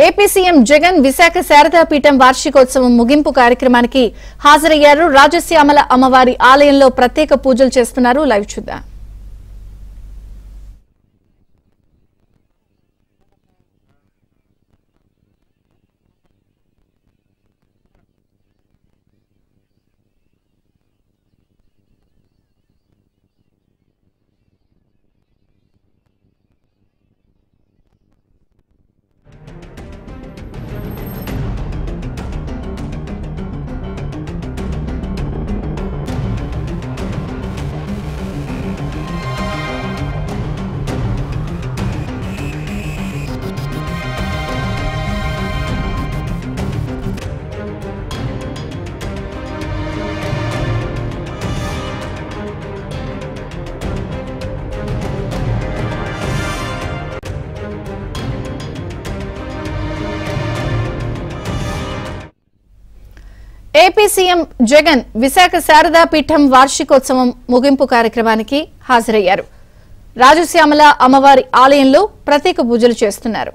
AP CM Jagan Visakha Sharada Peetham వార్షికోత్సవం ముగింపు కార్యక్రమానికి హాజరయ్యారు. రాజశ్యామల అమ్మవారి ఆలయంలో ప్రత్యేక పూజలు చేస్తున్నారు. లైవ్ చూద్దాం. ఏపీ సీఎం జగన్ విశాఖ శారదాపీఠం వార్షికోత్సవం ముగింపు కార్యక్రమానికి హాజరయ్యారు. రాజశ్యామల అమ్మవారి ఆలయంలో ప్రత్యేక పూజలు చేస్తున్నారు.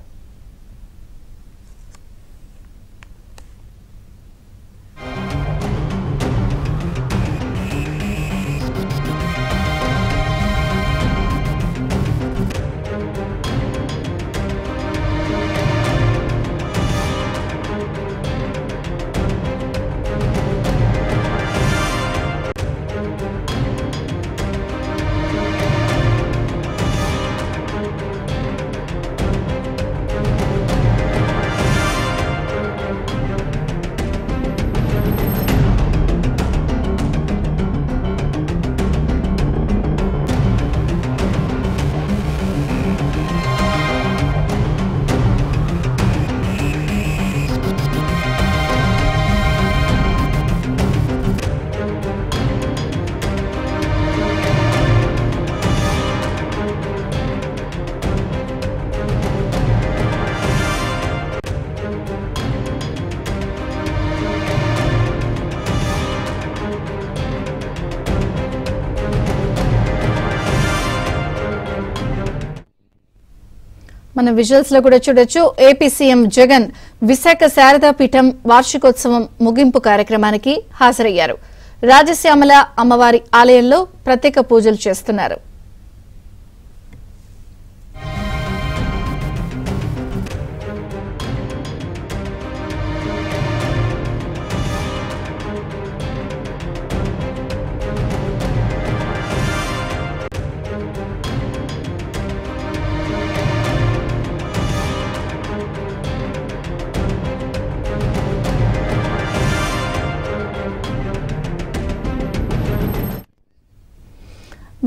మన విజువల్స్ లో కూడా చూడొచ్చు. ఏపీ సీఎం జగన్ విశాఖ శారదాపీఠం వార్షికోత్సవం ముగింపు కార్యక్రమానికి హాజరయ్యారు. రాజశ్యామల అమ్మవారి ఆలయంలో ప్రత్యేక పూజలు చేస్తున్నారు.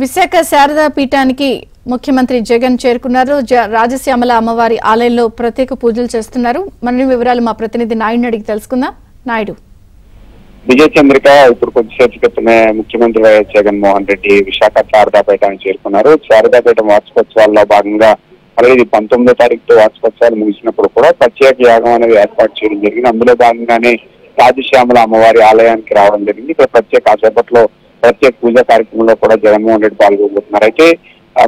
విశాఖ శారదాపీఠానికి ముఖ్యమంత్రి జగన్ చేరుకున్నారు. రాజశ్యామల అమ్మవారి ఆలయంలో ప్రత్యేక పూజలు చేస్తున్నారు. మరిన్ని వివరాలు మా ప్రతినిధి నాయుడిని అడిగి తెలుసుకుందాం. నాయుడు, విజయ చంద్రిక ఇప్పుడు కొద్దిసేపు క్రితమే ముఖ్యమంత్రి వైఎస్ జగన్మోహన్ రెడ్డి విశాఖ శారదాపీఠానికి చేరుకున్నారు. శారదాపీఠం వార్షికోత్సవాల్లో భాగంగా అలాగే 19వ తారీఖుతో వార్షికోత్సవాలు ముగిసినప్పుడు కూడా ప్రత్యేక యాగం అనేది ఏర్పాటు చేయడం జరిగింది. అందులో భాగంగానే రాజశ్యామల అమ్మవారి ఆలయానికి రావడం జరిగింది. ఇక్కడ కాసేపట్లో ప్రత్యేక పూజా కార్యక్రమంలో కూడా జగన్మోహన్ రెడ్డి పాల్గొబోతున్నారు. అయితే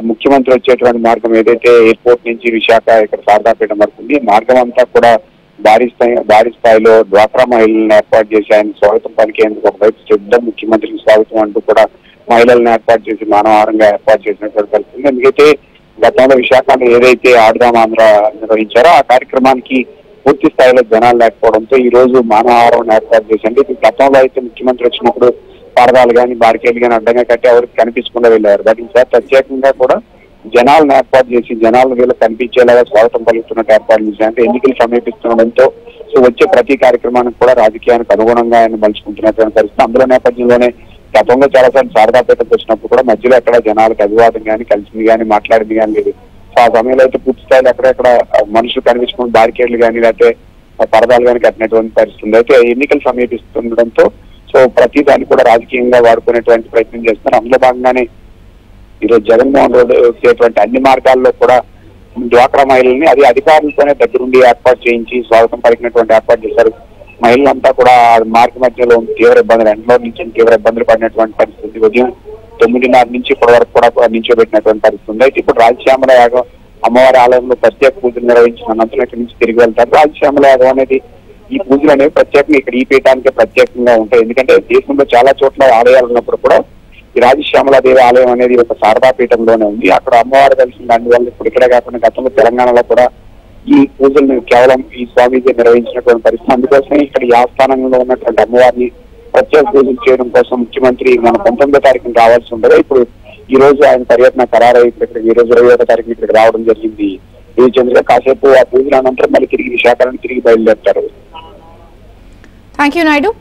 ముఖ్యమంత్రి వచ్చేటువంటి మార్గం ఏదైతే ఎయిర్పోర్ట్ నుంచి విశాఖ ఇక్కడ శారదాపీఠం వరకు ఉంది, మార్గం అంతా కూడా భారీ స్థాయిలో డ్వాక్రా మహిళలను ఏర్పాటు చేసి ఆయన స్వాగతం పలికేందుకు ఒకవైపు చెప్తాం. ముఖ్యమంత్రికి స్వాగతం అంటూ కూడా మహిళలను ఏర్పాటు చేసి మానవహారంగా ఏర్పాటు చేసినటువంటి పరిస్థితి. ఎందుకైతే గతంలో విశాఖలో ఏదైతే ఆడుదాం ఆంధ్ర నిర్వహించారో ఆ కార్యక్రమానికి పూర్తి స్థాయిలో జనాలు లేకపోవడంతో ఈ రోజు మానవహారం ఏర్పాటు చేసింది. గతంలో అయితే ముఖ్యమంత్రి వచ్చినప్పుడు పరదాలు కానీ బారికేలు కానీ అడ్డంగా కట్టి ఎవరికి కనిపించకుండా వెళ్ళారు. బట్ ఈసారి ప్రత్యేకంగా కూడా జనాలను ఏర్పాటు చేసి జనాలు వీళ్ళకి కనిపించేలాగా స్వాగతం పలుకుతున్నట్టు ఏర్పాటు చేశారు. అంటే ఎన్నికలు సమీపిస్తుండడంతో సో వచ్చే ప్రతి కార్యక్రమానికి కూడా రాజకీయానికి అనుగుణంగా ఆయన మలుచుకుంటున్నటువంటి పరిస్థితి. అందులో నేపథ్యంలోనే గతంలో చాలాసార్లు శారదాపేటకు వచ్చినప్పుడు కూడా మధ్యలో ఎక్కడ జనాలకు అభివాదం కానీ కలిసింది కానీ మాట్లాడింది కానీ లేదు. సో ఆ సమయంలో అయితే పూర్తి స్థాయిలో ఎక్కడెక్కడ మనుషులు కనిపించుకున్న బారికేడ్లు కానీ లేకపోతే పరదాలు కానీ కట్టినటువంటి పరిస్థితి. అయితే ఎన్నికలు సమీపిస్తుండడంతో సో ప్రతి దాన్ని కూడా రాజకీయంగా వాడుకునేటువంటి ప్రయత్నం చేస్తున్నారు. అందులో భాగంగానే ఈరోజు జగన్మోహన్ రెడ్డి వచ్చేటువంటి అన్ని మార్గాల్లో కూడా డ్వాక్రా మహిళల్ని అది అధికారులతోనే దగ్గరుండి ఏర్పాటు చేయించి స్వాగతం పలికినటువంటి ఏర్పాటు చేశారు. మహిళలంతా కూడా మార్గ మధ్యలో తీవ్ర ఇబ్బందులు ఎండలో నుంచి తీవ్ర ఇబ్బందులు పడినటువంటి పరిస్థితి. ఉదయం 9:30 నుంచి ఇప్పటి వరకు కూడా నిల్చోబెట్టినటువంటి పరిస్థితి ఉంది. అయితే ఇప్పుడు రాజశ్యామల యాగం అమ్మవారి ఆలయంలో ప్రత్యేక పూజలు నిర్వహించిన అనంతరం ఇక్కడి నుంచి తిరిగి వెళ్తారు. రాజశ్యామల యాగం అనేది ఈ పూజలు అనేవి ప్రత్యేకంగా ఇక్కడ ఈ పీఠానికి ప్రత్యేకంగా ఉంటాయి. ఎందుకంటే దేశంలో చాలా చోట్ల ఆలయాలు ఉన్నప్పుడు కూడా ఈ రాజశ్యామలాదేవి ఆలయం అనేది ఒక శారదా పీఠంలోనే ఉంది. అక్కడ అమ్మవారు కలిసిన దానివల్ల ఇప్పుడు ఇక్కడే కాకుండా గతంలో తెలంగాణలో కూడా ఈ పూజలను కేవలం ఈ స్వామీజీ నిర్వహించినటువంటి పరిస్థితి. అందుకోసమే ఇక్కడ ఈ ఆస్థానంలో ఉన్నటువంటి అమ్మవారిని ప్రత్యేక పూజలు చేయడం కోసం ముఖ్యమంత్రి మన 19వ తారీఖున రావాల్సి ఉండగా ఇప్పుడు ఈ రోజు ఆయన పర్యటన ఖరారై ఇక్కడ ఈ రోజు 21వ తారీఖున ఇక్కడికి రావడం జరిగింది. ఈ చంద్ర కాసేపు ఆ పూజల అనంతరం మళ్ళీ తిరిగి విశాఖపట్నం తిరిగి బయలుదేరుతారు. Thank you Naidu.